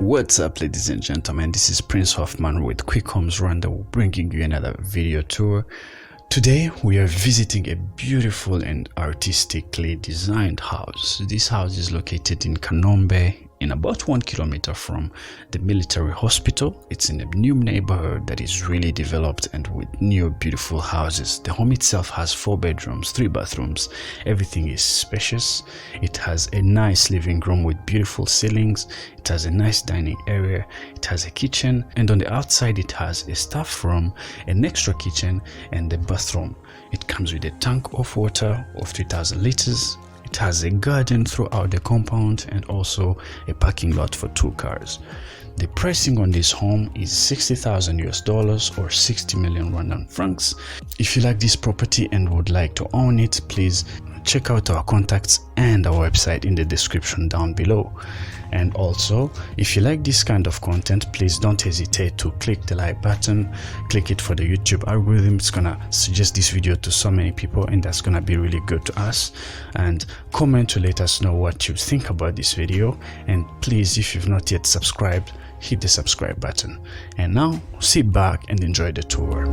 What's up, ladies and gentlemen? This is Prince Hoffman with Quick Homes Rwanda, bringing you another video tour. Today we are visiting a beautiful and artistically designed house. This house is located in Kanombe, in about 1 kilometer from the military hospital. It's in a new neighborhood that is really developed and with new beautiful houses. The home itself has 4 bedrooms, 3 bathrooms. Everything is spacious. It has a nice living room with beautiful ceilings. It has a nice dining area. It has a kitchen, and on the outside it has a staff room, an extra kitchen, and a bathroom. It comes with a tank of water of 3,000 liters. It has a garden throughout the compound and also a parking lot for 2 cars. The pricing on this home is $60,000 US or 60 million Rwandan francs. If you like this property and would like to own it, please check out our contacts and our website in the description down below. And also, if you like this kind of content, please don't hesitate to click the like button. Click it for the YouTube algorithm. It's gonna suggest this video to so many people, and that's gonna be really good to us. And comment to let us know what you think about this video. And please, if you've not yet subscribed, hit the subscribe button. And now sit back and enjoy the tour.